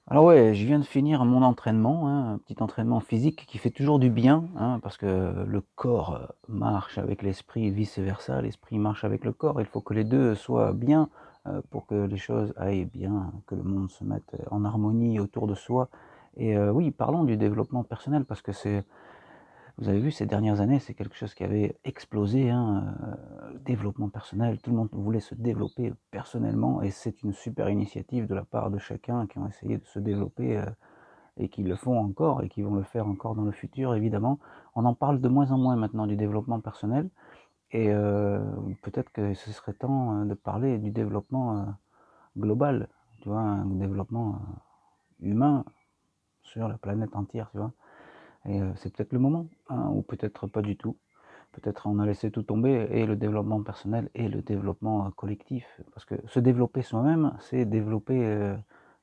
Alors ouais, je viens de finir mon entraînement, hein, un petit entraînement physique qui fait toujours du bien, hein, parce que le corps, marche avec l'esprit et vice versa. L'esprit marche avec le corps. Il faut que les 2 soient bien, pour que les choses aillent bien, que le monde se mette, en harmonie autour de soi et oui, parlons du développement personnel parce que c'est vous avez vu ces dernières années, c'est quelque chose qui avait explosé, hein, développement personnel. Tout le monde voulait se développer personnellement et c'est une super initiative de la part de chacun qui ont essayé de se développer, et qui le font encore et qui vont le faire encore dans le futur évidemment. On en parle de moins en moins maintenant du développement personnel et peut-être que ce serait temps, de parler du développement, global, tu vois? Un développement, humain sur la planète entière, tu vois? Et c'est peut-être le moment, hein, ou peut-être pas du tout. Peut-être on a laissé tout tomber et le développement personnel et le développement, collectif. Parce que se développer soi-même, c'est développer,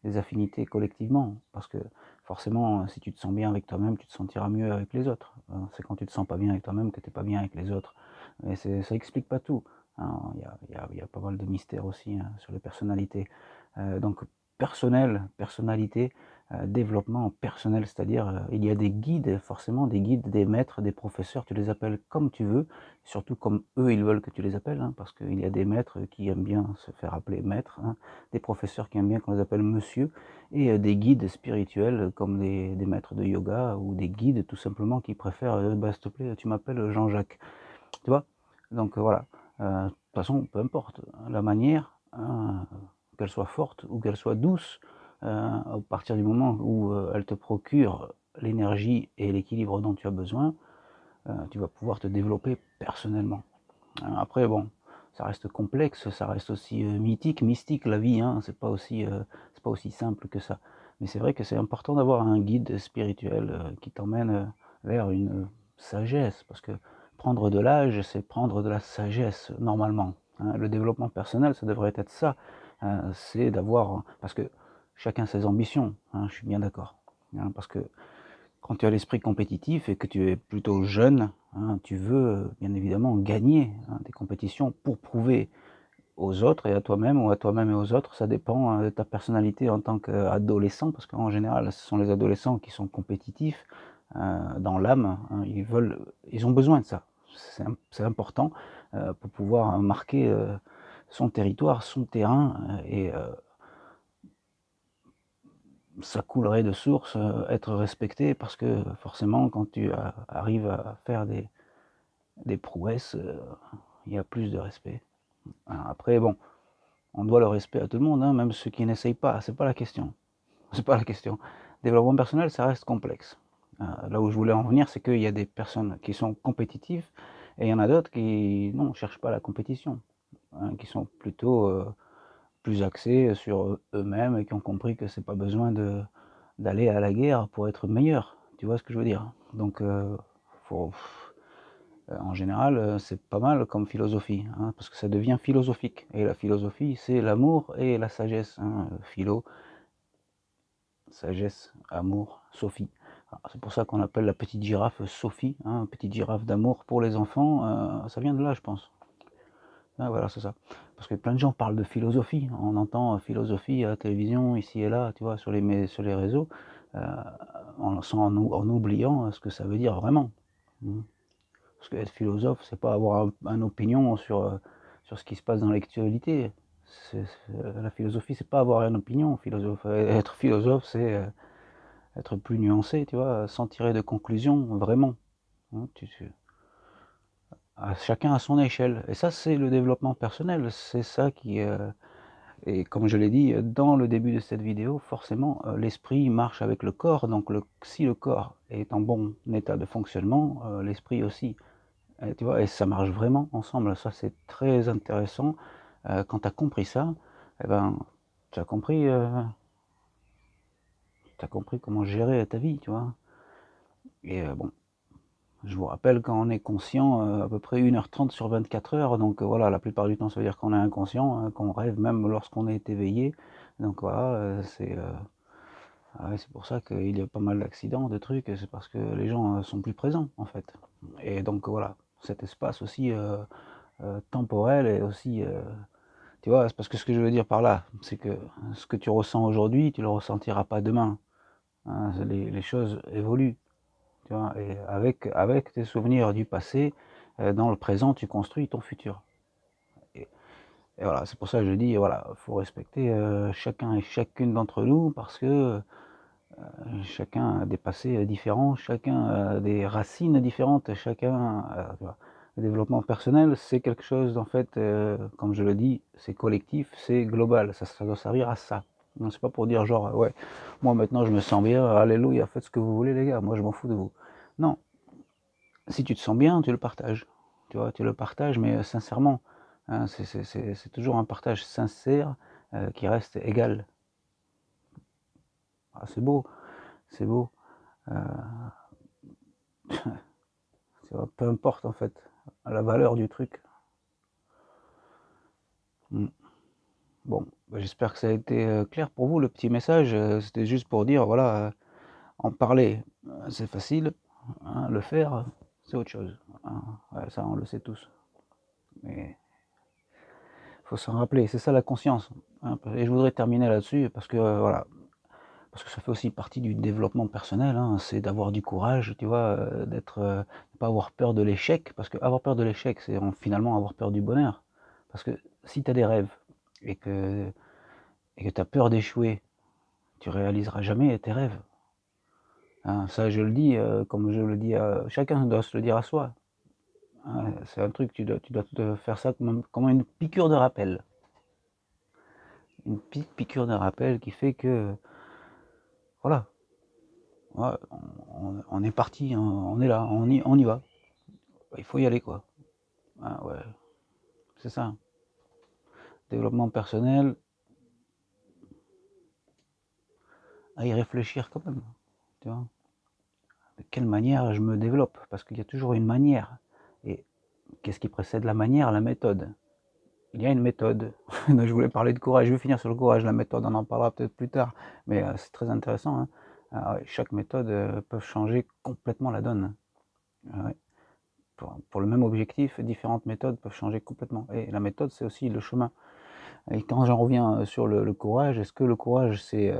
des affinités collectivement. Parce que forcément, si tu te sens bien avec toi-même, tu te sentiras mieux avec les autres. C'est quand tu te sens pas bien avec toi-même que tu es pas bien avec les autres. Et ça explique pas tout, hein. Il y a pas mal de mystères aussi, hein, sur les personnalités. Donc personnalité, développement personnel, c'est-à-dire, il y a des guides, forcément des guides, des maîtres, des professeurs, tu les appelles comme tu veux, surtout comme eux, ils veulent que tu les appelles, hein, parce qu'il y a des maîtres qui aiment bien se faire appeler maître, hein, des professeurs qui aiment bien qu'on les appelle monsieur et des guides spirituels comme des maîtres de yoga ou des guides tout simplement qui préfèrent, «Bah, s'il te plaît, tu m'appelles Jean-Jacques». Tu vois? Donc voilà, de toute façon, peu importe, la manière, hein, qu'elle soit forte ou qu'elle soit douce, à partir du moment où, elle te procure l'énergie et l'équilibre dont tu as besoin, tu vas pouvoir te développer personnellement. Après bon, ça reste complexe, ça reste aussi, mythique, mystique la vie, hein, c'est pas aussi simple que ça. Mais c'est vrai que c'est important d'avoir un guide spirituel, qui t'emmène, vers une sagesse, parce que prendre de l'âge, c'est prendre de la sagesse normalement, hein. Le développement personnel, ça devrait être ça, c'est d'avoir parce que chacun ses ambitions, hein, je suis bien d'accord, hein, parce que quand tu as l'esprit compétitif et que tu es plutôt jeune, hein, tu veux, bien évidemment gagner, hein, des compétitions pour prouver aux autres et à toi-même ou à toi-même et aux autres, ça dépend, de ta personnalité en tant qu'adolescent, parce qu'en général, ce sont les adolescents qui sont compétitifs, dans l'âme, hein, ils ont besoin de ça. C'est important, pour pouvoir marquer, son territoire, son terrain, et ça coulerait de source, être respecté parce que forcément quand tu arrives à faire des prouesses, il y a plus de respect. Après bon, on doit le respect à tout le monde, hein, même ceux qui n'essayent pas, c'est pas la question. C'est pas la question. Développement personnel, ça reste complexe. Là où je voulais en venir, c'est qu'il y a des personnes qui sont compétitives et il y en a d'autres qui, non, cherchent pas la compétition, hein, qui sont plutôt, plus axés sur eux-mêmes et qui ont compris que c'est pas besoin d'aller à la guerre pour être meilleur. Tu vois ce que je veux dire? Donc faut en général, c'est pas mal comme philosophie, hein, parce que ça devient philosophique et la philosophie, c'est l'amour et la sagesse, hein, philo, sagesse, amour, Sophie. Alors c'est pour ça qu'on appelle la petite girafe Sophie, hein, petite girafe d'amour pour les enfants, ça vient de là, je pense. Ah voilà, c'est ça. Parce que plein de gens parlent de philosophie. On entend, philosophie à la télévision, ici et là, tu vois? Sur les réseaux, heu, en oubliant, ce que ça veut dire vraiment. Mmh. Parce qu'être philosophe, c'est pas avoir un opinion sur ce qui se passe dans l'actualité. La philosophie, c'est pas avoir une opinion, philosophe. Être philosophe, c'est, être plus nuancé, tu vois? Sans tirer de conclusions, vraiment, hein. Chacun à son échelle et ça, c'est le développement personnel. C'est ça qui, et comme je l'ai dit, dans le début de cette vidéo, forcément, l'esprit marche avec le corps, donc si le corps est en bon état de fonctionnement, l'esprit aussi, et tu vois? Et ça marche vraiment ensemble. Ça, c'est très intéressant, quand tu as compris ça, et ben, tu as compris, comment gérer ta vie, tu vois? Et bon, je vous rappelle quand on est conscient, à peu près 1h30 sur 24 heures, donc voilà, la plupart du temps, ça veut dire qu'on est inconscient, qu'on rêve même lorsqu'on est éveillé, donc voilà, ah ouais, c'est pour ça qu'il y a pas mal d'accidents, de trucs, et c'est parce que les gens, sont plus présents, en fait. Et donc voilà, cet espace aussi, temporel est aussi, Tu vois? C'est parce que ce que je veux dire par là, c'est que ce que tu ressens aujourd'hui, tu le ressentiras pas demain, hein. Les choses évoluent, tu vois? Et avec tes souvenirs du passé, dans le présent, tu construis ton futur. Et et voilà, c'est pour ça que je dis, voilà, faut respecter, chacun et chacune d'entre nous parce que, chacun a des passés, différents, chacun a des racines différentes, chacun, tu vois? Le développement personnel, c'est quelque chose en fait, comme je le dis, c'est collectif, c'est global, ça doit servir à ça. Non, c'est pas pour dire genre: «Ouais, moi maintenant je me sens bien, alléluia, faites ce que vous voulez les gars, moi je m'en fous de vous». Non, si tu te sens bien, tu le partages, tu vois? Tu le partages mais, sincèrement, hein, c'est toujours un partage sincère, qui reste égal. Ah c'est beau, c'est beau, heu tu vois? Peu importe en fait, la valeur du truc. Mmh. Bon, bah, j'espère que ça a été, clair pour vous le petit message, c'était juste pour dire voilà, en parler, c'est facile, hein, le faire, c'est autre chose, hein. Ouais, ça on le sait tous, mais faut s'en rappeler, c'est ça la conscience, hein, et je voudrais terminer là-dessus parce que, voilà, parce que ça fait aussi partie du développement personnel, hein, c'est d'avoir du courage, tu vois? D'être, de pas avoir peur de l'échec, parce qu'avoir peur de l'échec, c'est finalement avoir peur du bonheur. Parce que si tu as des rêves et que tu as peur d'échouer, tu réaliseras jamais tes rêves, hein. Ça, je le dis, comme je le dis à chacun doit se le dire à soi, hein, c'est un truc, tu dois te faire ça comme une piqûre de rappel. Une petite piqûre de rappel qui fait que, voilà, ouais, on est parti, on est là, on y va. Il faut y aller quoi. Ah ouais, c'est ça. Développement personnel, à y réfléchir quand même, tu vois? De quelle manière je me développe? Parce qu'il y a toujours une manière et qu'est-ce qui précède la manière? La méthode. Il y a une méthode. Je voulais parler de courage, je vais finir sur le courage, la méthode, on en parlera peut-être plus tard, mais c'est très intéressant, hein. Ah ouais, chaque méthode, peut changer complètement la donne. Ah ouais, pour le même objectif, différentes méthodes peuvent changer complètement et la méthode, c'est aussi le chemin et quand j'en reviens, sur le courage, est-ce que le courage, c'est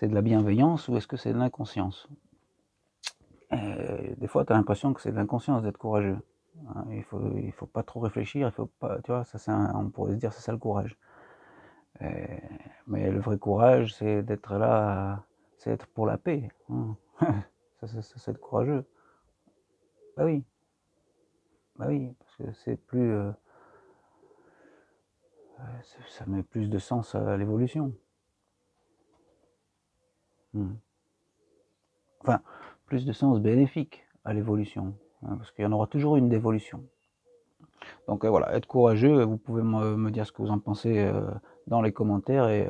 de la bienveillance ou est-ce que c'est de l'inconscience? Des fois, tu as l'impression que c'est de l'inconscience d'être courageux, hein. Il faut pas trop réfléchir, il faut pas tu vois? Ça, on pourrait se dire, c'est ça le courage. Heu, mais le vrai courage, c'est d'être là, c'est être pour la paix, hein. Ça, c'est être courageux. Bah oui, bah oui, parce que c'est plus, ça met plus de sens à l'évolution. Mmh. Enfin, plus de sens bénéfique à l'évolution, hein, parce qu'il y en aura toujours une d'évolution. Donc, voilà, être courageux, vous pouvez me dire ce que vous en pensez, dans les commentaires et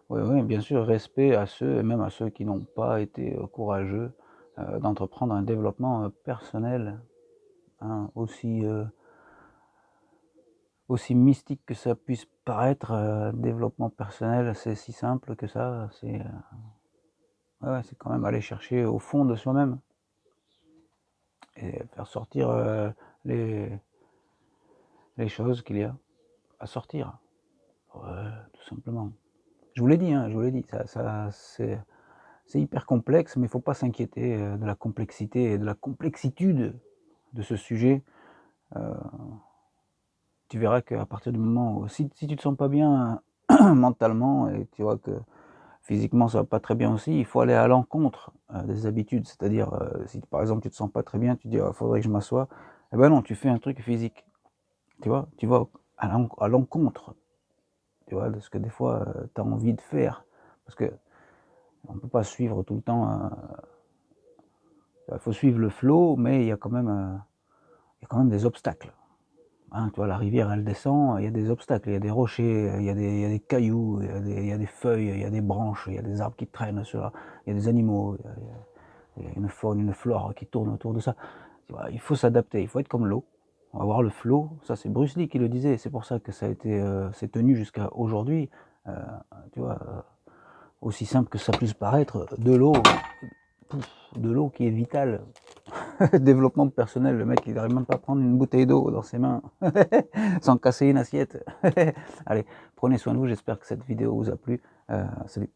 ouais, ouais, bien sûr, respect à ceux et même à ceux qui n'ont pas été, courageux, d'entreprendre un développement, personnel, hein, aussi mystique que ça puisse paraître, développement personnel, c'est si simple que ça, ouais, ouais, c'est quand même aller chercher au fond de soi-même et faire sortir, les choses qu'il y a à sortir. Ouais, tout simplement. Je vous l'ai dit, hein, je vous l'ai dit, c'est hyper complexe, mais il faut pas s'inquiéter, de la complexité et de la complexitude de ce sujet. Heu, Tu verras qu'à partir du moment où si tu te sens pas bien mentalement et tu vois que physiquement ça va pas très bien aussi, il faut aller à l'encontre, des habitudes. C'est-à-dire, si par exemple tu te sens pas très bien, tu dis: «Ah faudrait que je m'assoie». Et ben non, tu fais un truc physique, tu vois? Tu vas à l'encontre, tu vois, de ce que des fois, tu as envie de faire. Parce qu'on ne peut pas suivre tout le temps, il faut suivre le flow, mais il y a quand même des obstacles. Hein, tu vois, la rivière, elle descend, il y a des obstacles, il y a des rochers, il y a des cailloux, il y a des feuilles, il y a des branches, il y a des arbres qui traînent il y a des animaux, il y a une faune, une flore qui tourne autour de ça. Tu vois, il faut s'adapter, il faut être comme l'eau. On va voir le flow, ça c'est Bruce Lee qui le disait, c'est pour ça que ça a été, c'est tenu jusqu'à aujourd'hui. Heu, Tu vois, aussi simple que ça puisse paraître, de l'eau qui est vitale. Développement personnel, le mec il n'arrive même pas à prendre une bouteille d'eau dans ses mains, sans casser une assiette. Allez, prenez soin de vous, j'espère que cette vidéo vous a plu. Salut.